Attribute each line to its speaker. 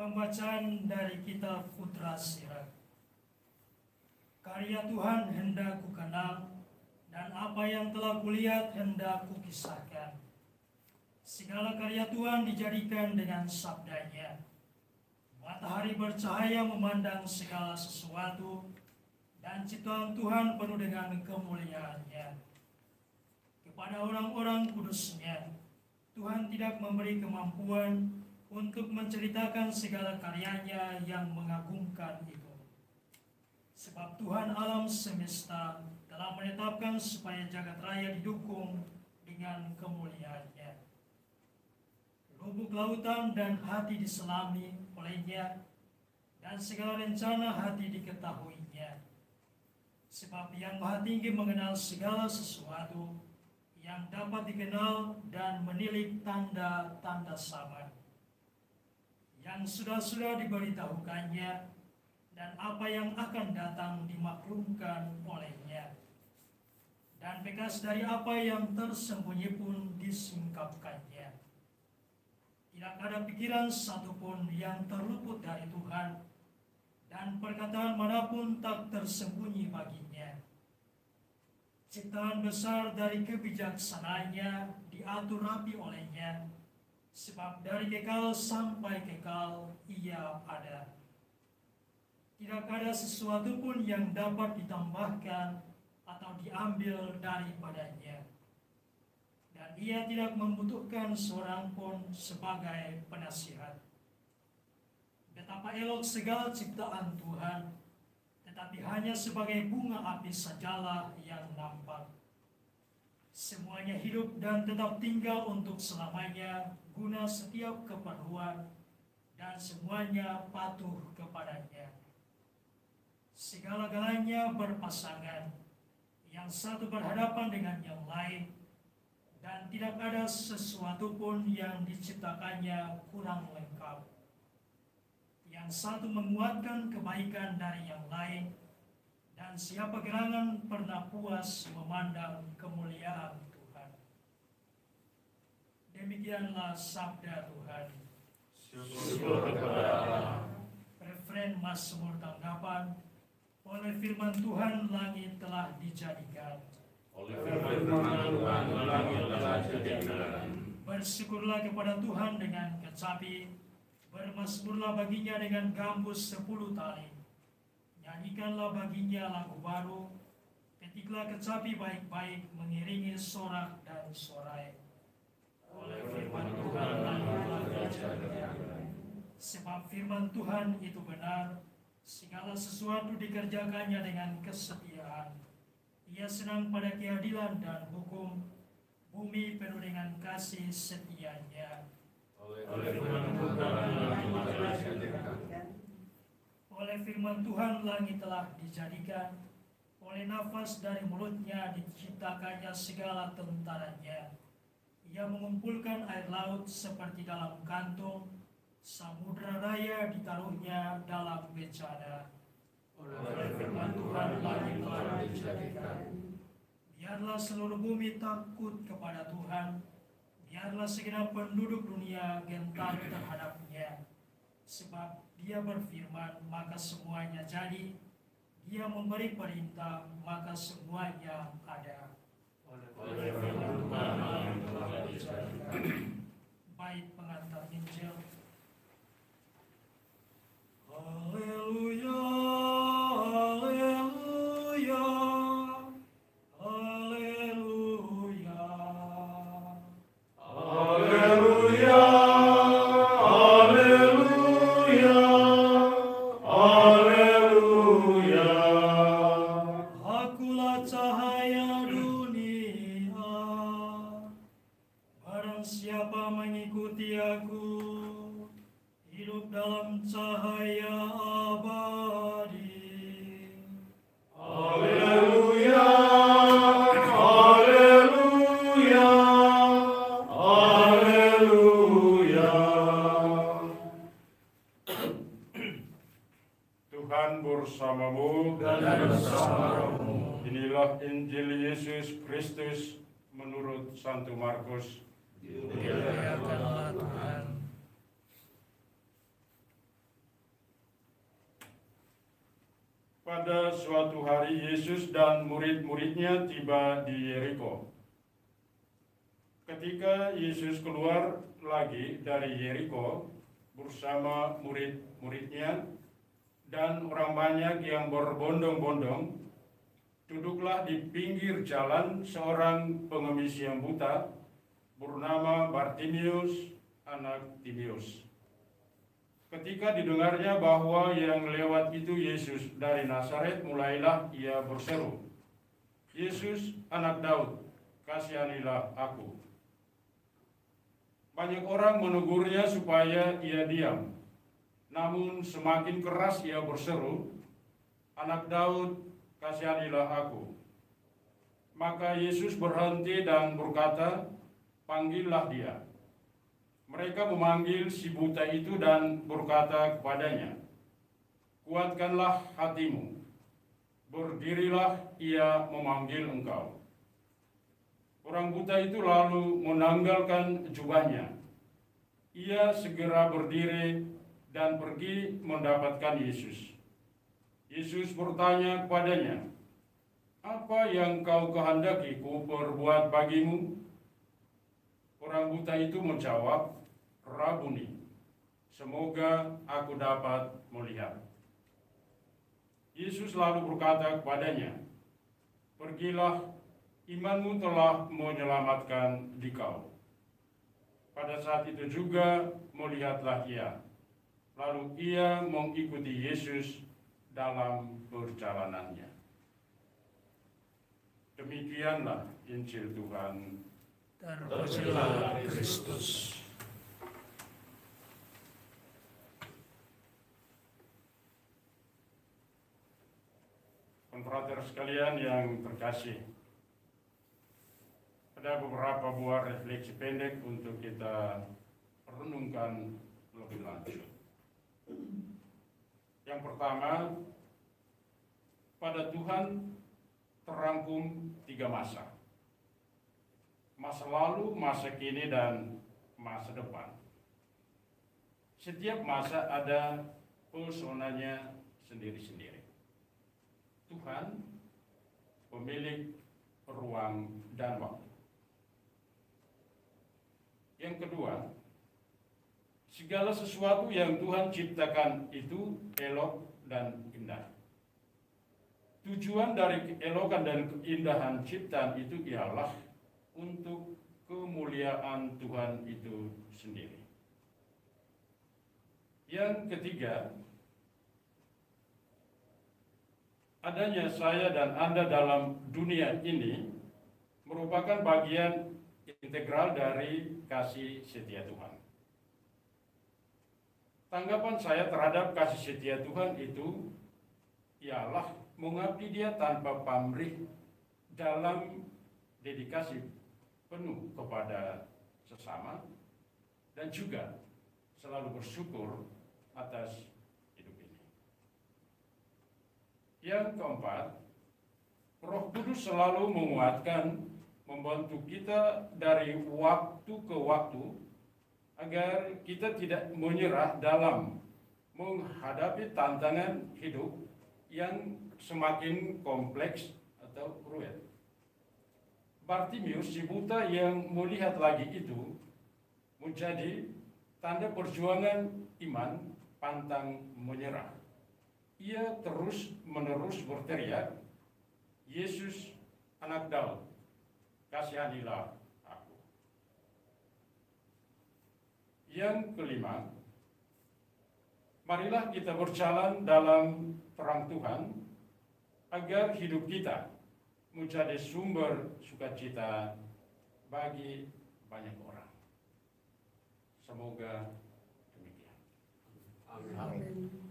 Speaker 1: Pembacaan dari kitab Putra Sirat. Karya Tuhan hendak kukenal, dan apa yang telah kulihat hendak kukisahkan. Segala karya Tuhan dijadikan dengan sabdanya. Matahari bercahaya memandang segala sesuatu, dan ciptaan Tuhan penuh dengan kemuliaannya. Kepada orang-orang kudusnya, Tuhan tidak memberi kemampuan untuk menceritakan segala karyanya yang mengagumkan itu. Sebab Tuhan alam semesta telah menetapkan supaya jagat raya didukung dengan kemuliaannya. Lubuk lautan dan hati diselami olehnya, dan segala rencana hati diketahuinya. Sebab yang Maha Tinggi mengenal segala sesuatu yang dapat dikenal dan menilik tanda-tanda samad, yang sudah diberitahukannya, dan apa yang akan datang dimaklumkan olehnya. Dan bekas dari apa yang tersembunyi pun disingkapkannya. Tidak ada pikiran satupun yang terluput dari Tuhan, dan perkataan manapun tak tersembunyi baginya. Ciptaan besar dari kebijaksanaannya diatur rapi olehnya, sebab dari kekal sampai kekal ia ada. Tidak ada sesuatu pun yang dapat ditambahkan atau diambil daripadanya. Dan ia tidak membutuhkan seorang pun sebagai penasihat. Betapa elok segala ciptaan Tuhan, tetapi hanya sebagai bunga api sajalah yang nampak. Semuanya hidup dan tetap tinggal untuk selamanya, guna setiap keperluan, dan semuanya patuh kepadanya. Segala-galanya berpasangan, yang satu berhadapan dengan yang lain, dan tidak ada sesuatu pun yang diciptakannya kurang lengkap. Yang satu menguatkan kebaikan dari yang lain, dan siapa gerangan pernah puas memandang kemuliaan Tuhan. Demikianlah sabda Tuhan.
Speaker 2: Syukur kepada Allah.
Speaker 1: Referen Mazmur tanggapan. Oleh firman Tuhan langit telah dijadikan.
Speaker 2: Oleh firman Tuhan langit telah dijadikan.
Speaker 1: Bersyukurlah kepada Tuhan dengan kecapi, bermazmurlah baginya dengan gambus 10 tali. Nyanyikanlah baginya lagu baru, ketiklah kecapi baik-baik mengiringi sorak dan sorai.
Speaker 2: Oleh firman Tuhan langit telah dijadikan.
Speaker 1: Sebab firman Tuhan itu benar, segala sesuatu dikerjakannya dengan kesetiaan. Ia senang pada keadilan dan hukum, bumi penuh dengan kasih setianya.
Speaker 2: Oleh firman Tuhan langit telah dijadikan.
Speaker 1: Oleh firman Tuhan langit telah dijadikan, oleh nafas dari mulutnya diciptakannya segala tentaranya. Ia mengumpulkan air laut seperti dalam kantung, samudra raya ditaruhnya dalam bejana.
Speaker 2: Oleh firman Tuhan langit telah dijadikan.
Speaker 1: Biarlah seluruh bumi takut kepada Tuhan, biarlah segenap penduduk dunia gentar terhadapnya. Sebab Dia berfirman, maka semuanya jadi. Dia memberi perintah, maka semuanya ada.
Speaker 2: Oleh firman Tuhan langit telah dijadikan.
Speaker 1: Bait pengantar Injil. Haleluya, haleluya, haleluya.
Speaker 2: Haleluya, haleluya, haleluya.
Speaker 1: Akulah cahaya dunia. Barang siapa mengikuti aku, hidup dalam cahaya abadi.
Speaker 2: Haleluya, haleluya, haleluya.
Speaker 3: Tuhan bersamamu
Speaker 2: Dan bersamamu.
Speaker 3: Inilah Injil Yesus Kristus menurut Santo Markus.
Speaker 2: Dimuliakanlah Tuhan.
Speaker 3: Pada suatu hari Yesus dan murid-muridnya tiba di Yeriko. Ketika Yesus keluar lagi dari Yeriko bersama murid-muridnya dan orang banyak yang berbondong-bondong, duduklah di pinggir jalan seorang pengemis yang buta bernama Bartimius, anak Timeus. Ketika didengarnya bahwa yang lewat itu Yesus dari Nazaret, mulailah ia berseru, "Yesus, anak Daud, kasihanilah aku." Banyak orang menegurnya supaya ia diam, namun semakin keras ia berseru, "Anak Daud, kasihanilah aku." Maka Yesus berhenti dan berkata, "Panggillah dia." Mereka memanggil si buta itu dan berkata kepadanya, "Kuatkanlah hatimu, berdirilah, ia memanggil engkau." Orang buta itu lalu menanggalkan jubahnya. Ia segera berdiri dan pergi mendapatkan Yesus. Yesus bertanya kepadanya, "Apa yang kau kehendaki ku perbuat bagimu?" Orang buta itu menjawab, "Rabuni, semoga aku dapat melihat." Yesus lalu berkata kepadanya, "Pergilah, imanmu telah menyelamatkan dikau." Pada saat itu juga melihatlah ia. Lalu ia mengikuti Yesus dalam perjalanannya. Demikianlah Injil Tuhan.
Speaker 1: Terpujilah Kristus.
Speaker 3: Konfrater sekalian yang terkasih, ada beberapa buah refleksi pendek untuk kita renungkan lebih lanjut. Yang pertama, pada Tuhan terangkum 3 masa. Masa lalu, masa kini, dan masa depan. Setiap masa ada personanya sendiri-sendiri. Tuhan pemilik ruang dan waktu. Yang kedua, segala sesuatu yang Tuhan ciptakan itu elok dan indah. Tujuan dari keelokan dan keindahan ciptaan itu ialah untuk kemuliaan Tuhan itu sendiri. Yang ketiga, adanya saya dan Anda dalam dunia ini merupakan bagian integral dari kasih setia Tuhan. Tanggapan saya terhadap kasih setia Tuhan itu ialah mengabdi Dia tanpa pamrih dalam dedikasi penuh kepada sesama dan juga selalu bersyukur atas hidup ini. Yang keempat, Roh Kudus selalu menguatkan, membantu kita dari waktu ke waktu agar kita tidak menyerah dalam menghadapi tantangan hidup yang semakin kompleks atau rumit. Bartimius, si buta yang melihat lagi itu, menjadi tanda perjuangan iman pantang menyerah. Ia terus-menerus berteriak, "Yesus, anak Daud, kasihanilah aku." Yang kelima, marilah kita berjalan dalam terang Tuhan agar hidup kita menjadi sumber sukacita bagi banyak orang. Semoga demikian.
Speaker 2: Amin.